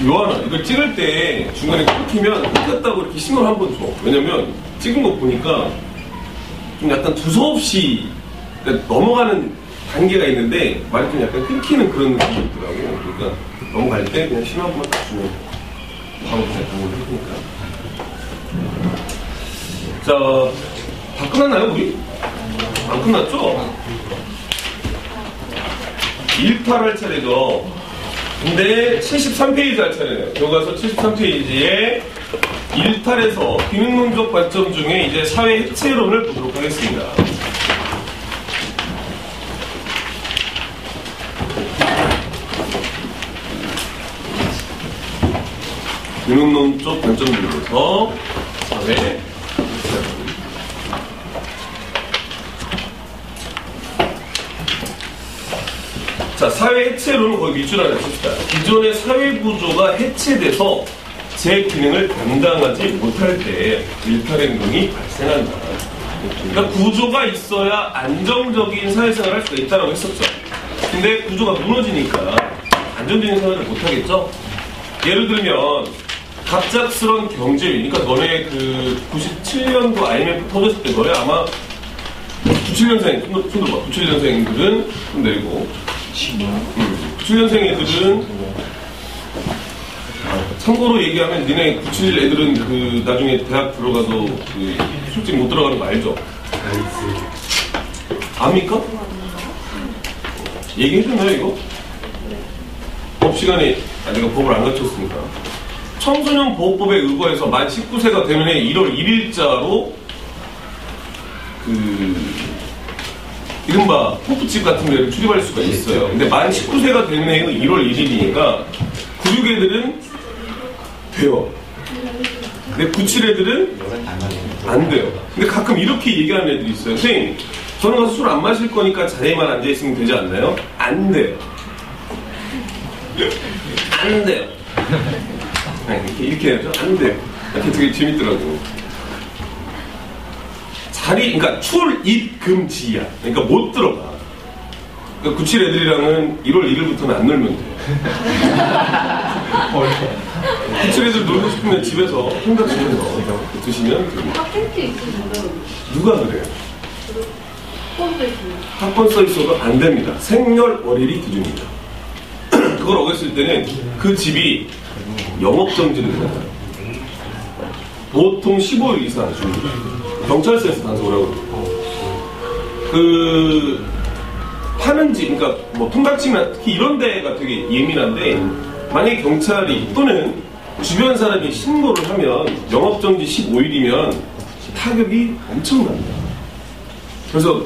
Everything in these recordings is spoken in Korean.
요하나, 이걸 찍을 때 중간에 끊기면 끊겼다고 이렇게 신호를 한번 줘. 왜냐면 찍은 거 보니까 좀 약간 두서없이 그러니까 넘어가는 단계가 있는데 말이 좀 약간 끊기는 그런 느낌이 있더라고. 그러니까 넘어갈 때 그냥 신호 한 번만 딱 주면 바로 그냥 당근을 해주니까. 자, 다 끝났나요, 우리? 안 끝났죠? 1탈 할 차례죠. 근데 73페이지 할 차례네요. 교과서 73페이지에 1탈에서 기능론적 관점 중에 이제 사회 해체론을 보도록 하겠습니다. 기능론적 관점 중에서 사회 해체론. 자, 사회 해체론은 거의 밑줄 안에 칩시다. 기존의 사회 구조가 해체돼서 제 기능을 감당하지 못할 때 일탈 행동이 발생한다. 그러니까 구조가 있어야 안정적인 사회생활을 할 수가 있다고 했었죠. 근데 구조가 무너지니까 안정적인 생활을 못하겠죠. 예를 들면 갑작스런 경제위. 그러니까 너네 그 97년도 IMF 터졌을 때 너네 아마 97년생, 손 들어봐. 97년생들은 손 내리고 97년생 애들은 참고로 얘기하면 니네 97 애들은 그 나중에 대학 들어가서 그 솔직히 못 들어가는 거 알죠? 압니까? 얘기해줬나요 이거? 법 시간에 내가 법을 안 갖췄으니까 청소년 보호법에 의거해서 만 19세가 되면 1월 1일자로 이른바 호프집 같은 데를 출입할 수가 있어요. 근데 만 19세가 되는 해는 1월 1일이니까 96 애들은 돼요. 근데 97 애들은 안 돼요. 근데 가끔 이렇게 얘기하는 애들이 있어요. 선생님, 저는 가서 술 안 마실 거니까 자리에만 앉아있으면 되지 않나요? 안 돼요. 안 돼요. 이렇게 해야죠. 안 돼요. 이렇게 되게 재밌더라고. 그러니까 출입 금지야. 그러니까 못 들어가. 그러니까 97 애들이랑은 1월 1일부터는 안 놀면 돼. 97 애들 놀고 싶으면 집에서 혼자 집에서 드시면 됩니다. 학생증 있으시면 누가 그래요? 학번 써 있으면 학번 써 있어도 안 됩니다. 생년월일이 기준입니다. 그걸 어겼을 때는 그 집이 영업정지를 해요. 보통 15일 이상 줍니다. 경찰서에서 단속을 하고 파는 집, 그러니까 뭐 통닭집이나 특히 이런 데가 되게 예민한데 만약에 경찰이 또는 주변 사람이 신고를 하면 영업정지 15일이면 타격이 엄청납니다. 그래서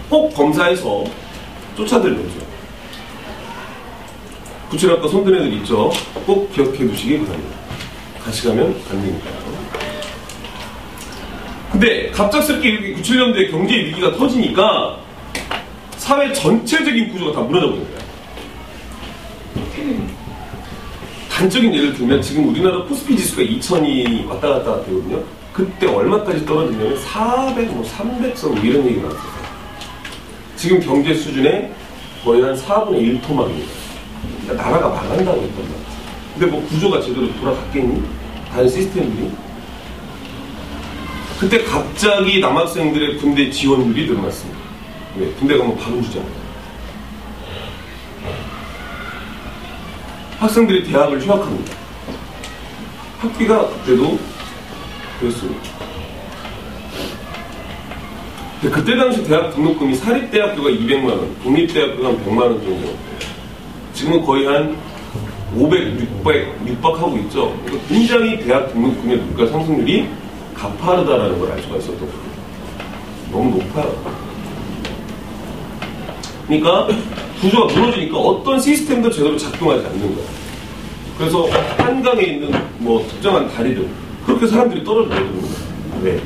꼭 검사해서 쫓아들려죠. 구칠학과 손든 애들 있죠. 꼭 기억해 두시기 바랍니다. 같이 가면 안 되니까요. 근데 갑작스럽게 이렇게 97년도에 경제 위기가 터지니까 사회 전체적인 구조가 다 무너져버린 거야. 단적인 예를 들면 지금 우리나라 코스피 지수가 2000이 왔다 갔다 되거든요. 그때 얼마까지 떨어지냐면 400, 300선 이런 얘기가 나왔어요. 지금 경제 수준의 거의 한 4분의 1토막입니다. 그러니까 나라가 망한다고 했단 말이야. 근데 뭐 구조가 제대로 돌아갔겠니? 다른 시스템들이? 그때 갑자기 남학생들의 군대 지원율이 늘어났습니다. 네, 군대 가면 바로 주잖아요. 학생들이 대학을 휴학합니다. 학비가 그때도 그랬습니다. 근데 그때 당시 대학 등록금이 사립대학교가 200만원, 공립대학교가 한 100만원 정도. 지금은 거의 한 500, 600 육박하고 있죠. 그러니까 굉장히 대학 등록금의 물가 상승률이 가파르다라는 걸 알 수가 있었던 거예요. 너무 높아요. 그러니까 구조가 무너지니까 어떤 시스템도 제대로 작동하지 않는 거예요. 그래서 한강에 있는 뭐 특정한 다리들 그렇게 사람들이 떨어져 내려오는 거예요. 왜?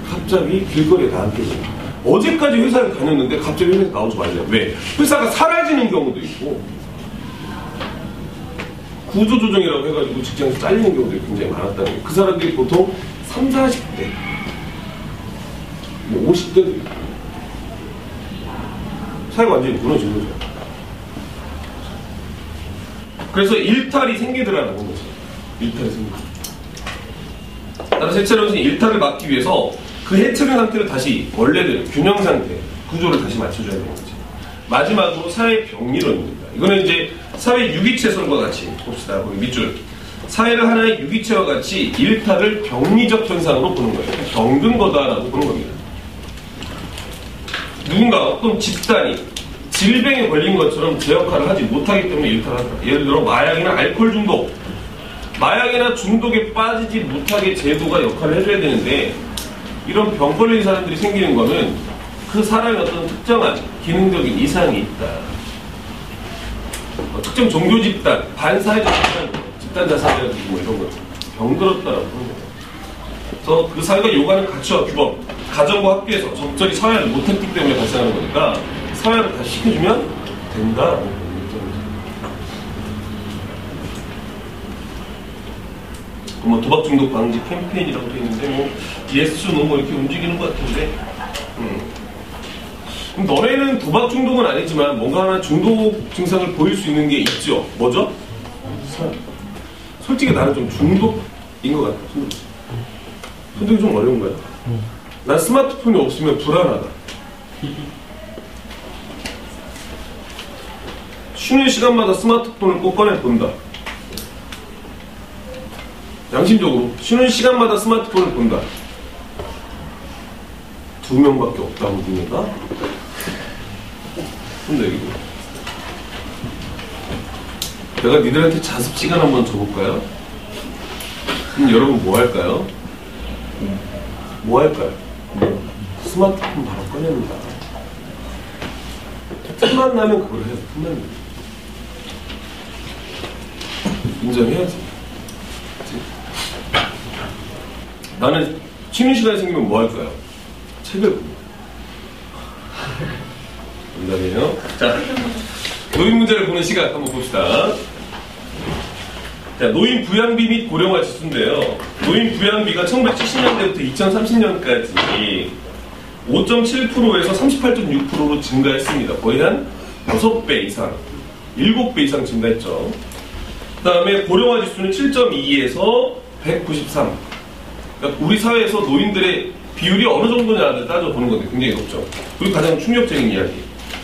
갑자기 길거리에 나앉게 돼요. 어제까지 회사를 다녔는데 갑자기 회사에 나오지 말래요. 왜? 회사가 사라지는 경우도 있고 구조조정이라고 해가지고 직장에서 잘리는 경우들이 굉장히 많았다는 거예요. 그 사람들이 보통 30, 40대, 뭐 50대도 있고 사회가 완전히 무너진 거죠. 그래서 일탈이 생기더라는 거죠. 일탈이 생기고. 따라서 해체론은 일탈을 막기 위해서 그 해체된 상태를 다시 원래대로 균형 상태, 구조를 다시 맞춰줘야 되는 거지. 마지막으로 사회 병리론입니다. 이거는 이제 사회 유기체설과 같이 봅시다. 거기 밑줄. 사회를 하나의 유기체와 같이 일탈을 병리적 현상으로 보는 거예요. 병든 거다라고 보는 겁니다. 누군가 어떤 집단이 질병에 걸린 것처럼 제 역할을 하지 못하기 때문에 일탈하더라. 예를 들어 마약이나 알코올 중독, 마약이나 중독에 빠지지 못하게 제도가 역할을 해줘야 되는데 이런 병 걸린 사람들이 생기는 거는 그 사람의 어떤 특정한 기능적인 이상이 있다. 특정 종교 집단, 반사회적 집단 자살이라든지 뭐 이런 거 병들었다라고 하는 거예요. 그래서 그 사회가 요구하는 가치와 규범, 가정과 학교에서 적절히 사회를 못했기 때문에 발생하는 거니까 사회를 다시 시켜주면 된다라고 보는 뭐 도박 중독 방지 캠페인이라고 되어 있는데 뭐 예스 노 뭐 이렇게 움직이는 것 같은데 그럼 너네는 도박 중독은 아니지만 뭔가 하나 중독 증상을 보일 수 있는 게 있죠. 뭐죠? 솔직히 나는 좀 중독인 것 같아. 선택이 좀 어려운 거야. 난 스마트폰이 없으면 불안하다. 쉬는 시간마다 스마트폰을 꼭 꺼내 본다. 양심적으로 쉬는 시간마다 스마트폰을 본다. 2명밖에 없다고 봅니다. 근데 이거 내가 니들한테 자습 시간 한번 줘볼까요? 그럼 여러분 뭐 할까요? 뭐 할까요? 스마트폰 바로 꺼냅니다. 틈만 나면 그걸 해요. 틈만 나면. 인정해야지. 그치? 나는 쉬는 시간이 생기면 뭐 할까요? 책을 봅니다. 농담이에요. 자, 노인 문제를 보는 시각 한번 봅시다. 자, 노인 부양비 및 고령화 지수인데요. 노인 부양비가 1970년대부터 2030년까지 5.7%에서 38.6%로 증가했습니다. 거의 한 6배 이상, 7배 이상 증가했죠. 그 다음에 고령화 지수는 7.2에서 193. 그러니까 우리 사회에서 노인들의 비율이 어느 정도냐를 따져보는 건데 굉장히 높죠. 그리고 가장 충격적인 이야기.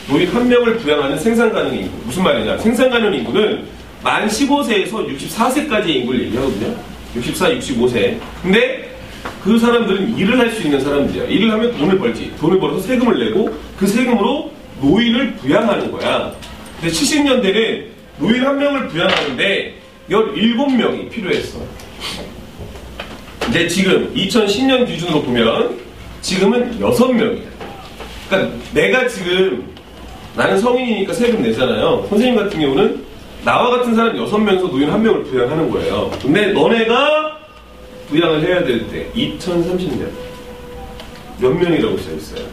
노인 한 명을 부양하는 생산 가능 인구. 무슨 말이냐? 생산 가능 인구는 만 15세에서 64세까지의 인구를 얘기하거든요. 64, 65세. 근데 그 사람들은 일을 할 수 있는 사람들이야. 일을 하면 돈을 벌지. 돈을 벌어서 세금을 내고 그 세금으로 노인을 부양하는 거야. 근데 70년대는 노인 한 명을 부양하는데 17명이 필요했어. 근데 지금 2010년 기준으로 보면 지금은 6명이야. 그러니까 내가 지금 나는 성인이니까 세금 내잖아요. 선생님 같은 경우는 나와 같은 사람 6명에서 노인 1명을 부양하는 거예요. 근데 너네가 부양을 해야 될 때 2030년 몇 명이라고 시작했어요?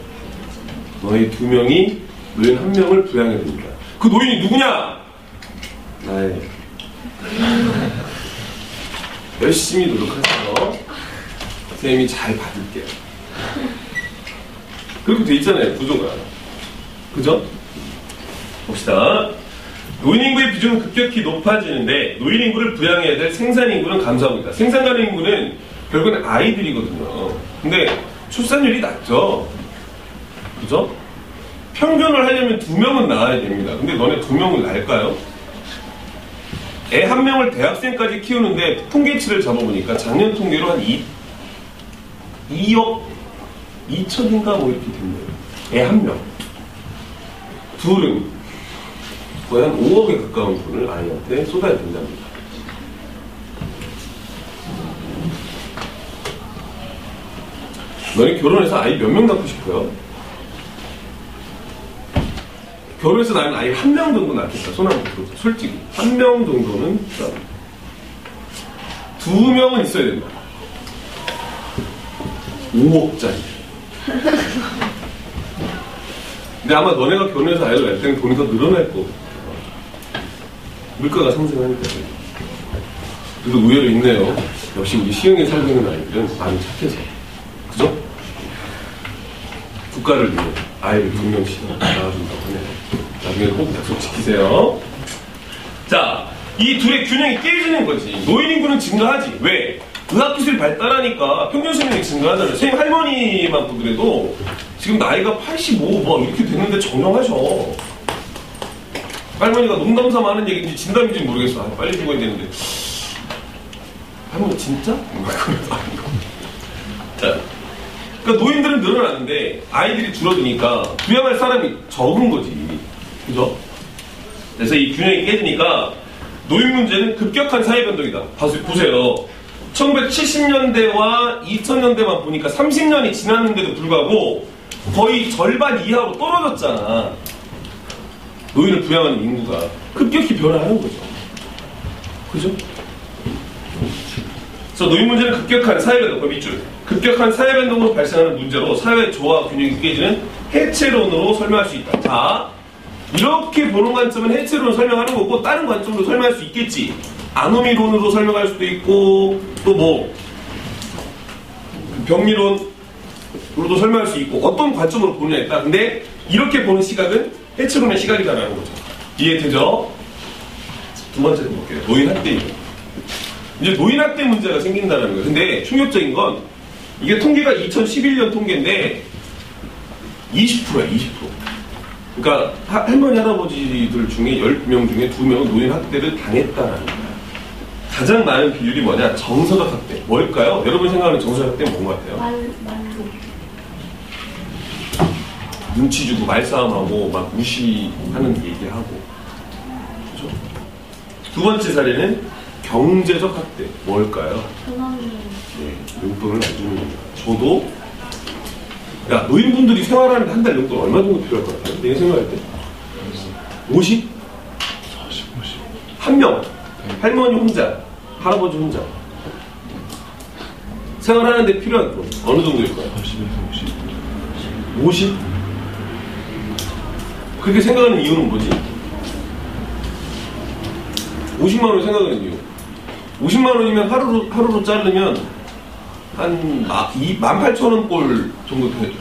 너희 2명이 노인 1명을 부양해야 됩니다. 그 노인이 누구냐? 나의 열심히 노력해서 선생님이 잘 받을게요. 그렇게 돼 있잖아요, 구조가. 그죠? 봅시다. 노인 인구의 비중은 급격히 높아지는데 노인 인구를 부양해야 될 생산 인구는 감소하고 있다. 생산 가능 인구는 결국은 아이들이거든요. 근데 출산율이 낮죠. 그죠? 평균을 하려면 2명은 낳아야 됩니다. 근데 너네 2명을 낳을까요? 애 1명을 대학생까지 키우는데 통계치를 잡아보니까 작년 통계로 한 2억 2천인가 뭐 이렇게 됐네요. 애 1명. 둘은 거의 한 5억에 가까운 돈을 아이한테 쏟아야 된답니다. 너네 결혼해서 아이 몇 명 낳고 싶어요? 결혼해서 낳으면 아이 1명 정도 낳겠다. 손 한번 들어보세요. 솔직히 1명 정도는 2명은 있어야 된다. 5억짜리. 근데 아마 너네가 결혼해서 아이를 낳을 때는 돈이 더 늘어날 거고 물가가 상승하니까. 그래도 의외로 있네요. 역시 우리 시흥에 살고 있는 아이들은 많이 착해서. 그죠? 국가를 위해 아이를 2명씩 낳아준다고 하네요. 나중에 꼭 약속 지키세요. 자, 이 둘의 균형이 깨지는 거지. 노인 인구는 증가하지. 왜? 의학기술이 발달하니까 평균 수명이 증가하잖아요. 선생님 할머니만 보더라도 지금 나이가 85 뭐 이렇게 됐는데 정정하셔. 할머니가 농담삼아 하는 얘기인지 진담인지 모르겠어. 아, 빨리 죽어야 되는데. 할머니 진짜? 자, 그러니까 노인들은 늘어나는데 아이들이 줄어드니까 부양할 사람이 적은 거지. 그죠? 그래서 이 균형이 깨지니까 노인 문제는 급격한 사회 변동이다. 보세요. 1970년대와 2000년대만 보니까 30년이 지났는데도 불구하고 거의 절반 이하로 떨어졌잖아. 노인을 부양하는 인구가 급격히 변화하는 거죠. 그죠? 그래서 노인 문제는 급격한 사회 변동, 밑줄. 급격한 사회 변동으로 발생하는 문제로 사회 조화 균형이 깨지는 해체론으로 설명할 수 있다. 자, 이렇게 보는 관점은 해체론으로 설명하는 거고 다른 관점으로 설명할 수 있겠지. 아노미론으로 설명할 수도 있고 또 뭐 병리론으로도 설명할 수 있고 어떤 관점으로 보느냐에 따라. 근데 이렇게 보는 시각은 해체론의 시각이다라는 거죠. 이해되죠? 두 번째로 볼게요. 노인학대입니다. 이제 노인학대 문제가 생긴다는 거예요. 근데 충격적인 건 이게 통계가 2011년 통계인데 20%야, 20%. 그러니까 할머니, 할아버지들 중에 10명 중에 2명은 노인학대를 당했다라는 거야. 가장 많은 비율이 뭐냐? 정서적 학대. 뭘까요? 여러분 생각하는 정서적 학대는 뭔 것 같아요? 말로. 눈치 주고 말싸움하고 막 무시하는 얘기하고. 그죠? 두 번째 사례는 경제적 학대. 뭘까요? 편안히. 네, 용돈을 안 주는 겁니다. 저도 야, 노인분들이 생활하는데 한 달 용돈 얼마 정도 필요할 것 같아요? 내가 생각할 때 50? 40, 50. 한 명. 할머니 혼자, 할아버지 혼자 생활하는데 필요한 돈 어느 정도일까요? 40에서 50. 50? 그렇게 생각하는 이유는 뭐지? 50만 원 생각하는 이유. 50만 원이면 하루로 자르면 한 18,000원 꼴 정도 돼.